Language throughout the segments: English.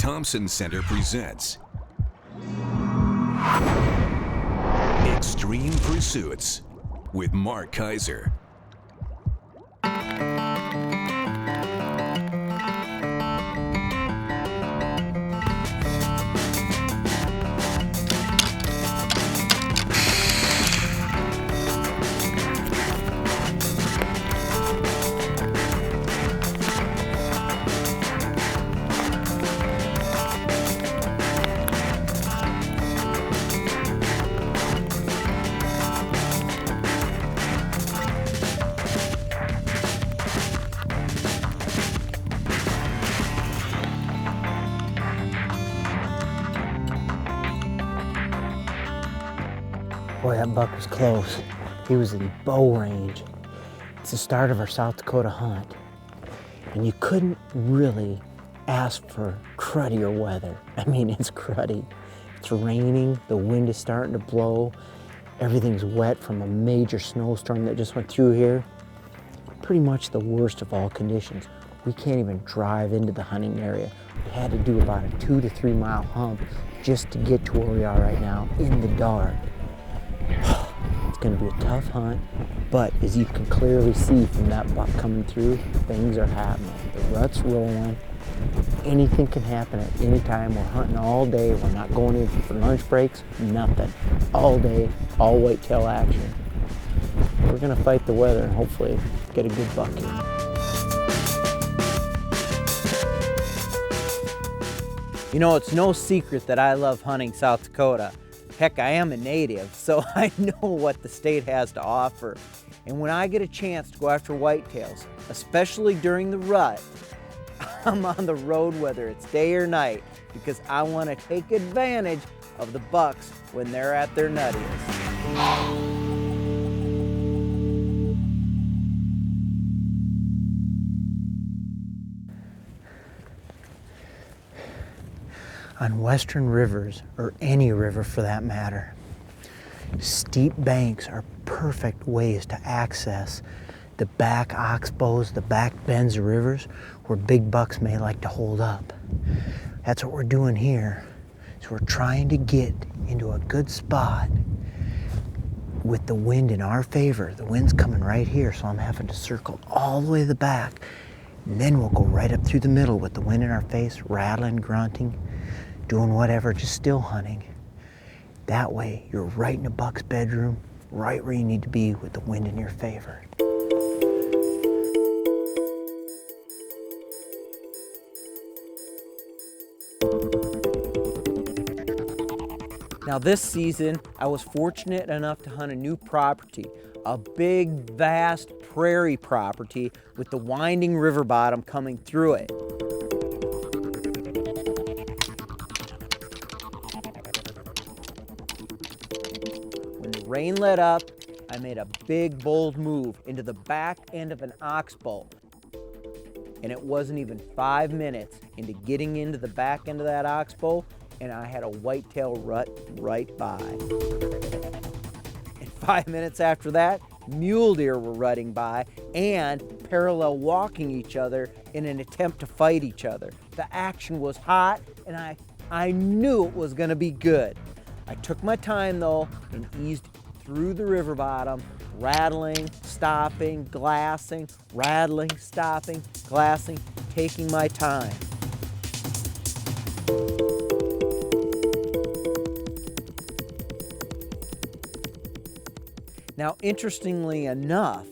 Thompson Center presents Extreme Pursuits with Mark Kayser. Boy, that buck was close. He was in bow range. It's the start of our South Dakota hunt. And you couldn't really ask for cruddier weather. I mean, it's cruddy. It's raining, the wind is starting to blow. Everything's wet from a major snowstorm that just went through here. Pretty much the worst of all conditions. We can't even drive into the hunting area. We had to do about a 2 to 3 mile hump just to get to where we are right now in the dark. It's going to be a tough hunt, but as you can clearly see from that buck coming through, things are happening. The rut's rolling. Anything can happen at any time. We're hunting all day. We're not going in for lunch breaks, nothing. All day, all whitetail action. We're going to fight the weather and hopefully get a good buck here. You know, it's no secret that I love hunting South Dakota. Heck, I am a native, so I know what the state has to offer. And when I get a chance to go after whitetails, especially during the rut, I'm on the road whether it's day or night because I want to take advantage of the bucks when they're at their nuttiest. On western rivers, or any river for that matter, steep banks are perfect ways to access the back oxbows, the back bends of rivers where big bucks may like to hold up. That's what we're doing here. So we're trying to get into a good spot with the wind in our favor. The wind's coming right here, so I'm having to circle all the way to the back. And then we'll go right up through the middle with the wind in our face, rattling, grunting, doing whatever, just still hunting. That way, you're right in a buck's bedroom, right where you need to be with the wind in your favor. Now this season, I was fortunate enough to hunt a new property, a big, vast prairie property with the winding river bottom coming through it. When the rain let up, I made a big, bold move into the back end of an oxbow. And it wasn't even 5 minutes into getting into the back end of that oxbow, and I had a whitetail rut right by. And 5 minutes after that, mule deer were rutting by and parallel walking each other in an attempt to fight each other. The action was hot, and I knew it was gonna be good. I took my time though and eased through the river bottom, rattling, stopping, glassing, rattling, stopping, glassing, taking my time. Now, interestingly enough,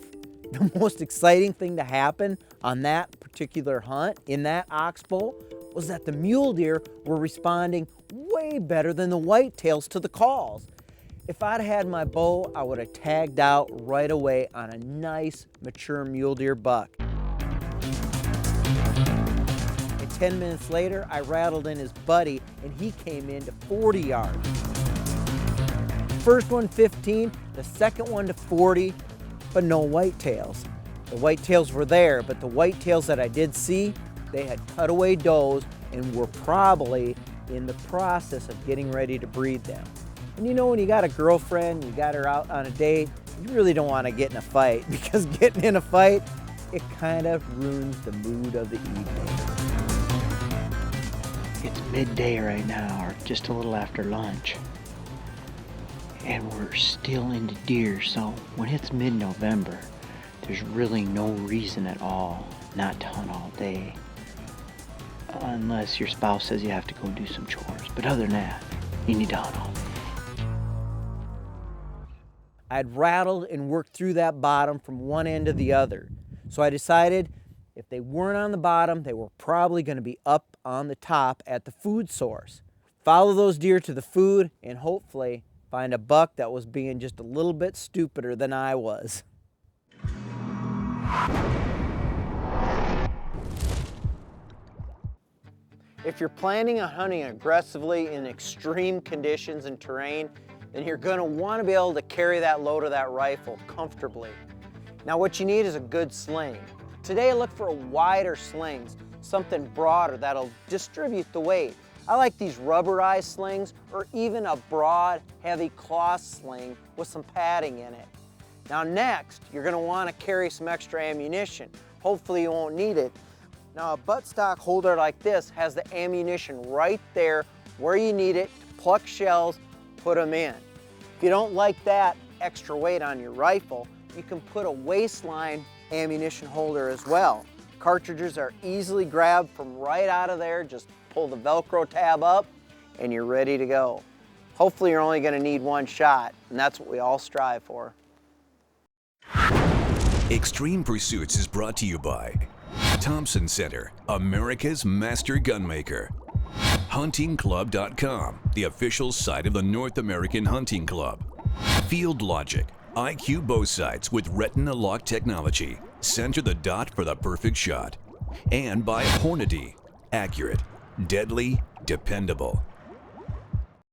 the most exciting thing to happen on that particular hunt in that oxbow was that the mule deer were responding way better than the whitetails to the calls. If I'd had my bow, I would have tagged out right away on a nice, mature mule deer buck. And 10 minutes later, I rattled in his buddy, and he came in to 40 yards. First one 15, the second one to 40, but no whitetails. The whitetails were there, but the whitetails that I did see, they had cutaway does and were probably in the process of getting ready to breed them. And you know, when you got a girlfriend, you got her out on a date, you really don't want to get in a fight, because getting in a fight, it kind of ruins the mood of the evening. It's midday right now, or just a little after lunch. And we're still into deer, so when it's mid-November, there's really no reason at all not to hunt all day. Unless your spouse says you have to go do some chores. But other than that, you need to hunt all day. I'd rattled and worked through that bottom from one end to the other. So I decided if they weren't on the bottom, they were probably going to be up on the top at the food source. Follow those deer to the food and hopefully find a buck that was being just a little bit stupider than I was. If you're planning on hunting aggressively in extreme conditions and terrain, then you're going to want to be able to carry that load of that rifle comfortably. Now what you need is a good sling. Today I look for wider slings, something broader that'll distribute the weight. I like these rubberized slings or even a broad, heavy cloth sling with some padding in it. Now next, you're going to want to carry some extra ammunition. Hopefully you won't need it. Now a buttstock holder like this has the ammunition right there where you need it to pluck shells, put them in. If you don't like that extra weight on your rifle, you can put a waistline ammunition holder as well. Cartridges are easily grabbed from right out of there. Just pull the Velcro tab up and you're ready to go. Hopefully you're only going to need one shot, and that's what we all strive for. Extreme Pursuits is brought to you by Thompson Center, America's master gunmaker. HuntingClub.com, the official site of the North American Hunting Club. Field Logic, IQ bow sights with retina lock technology. Center the dot for the perfect shot. And by Hornady, accurate, deadly, dependable.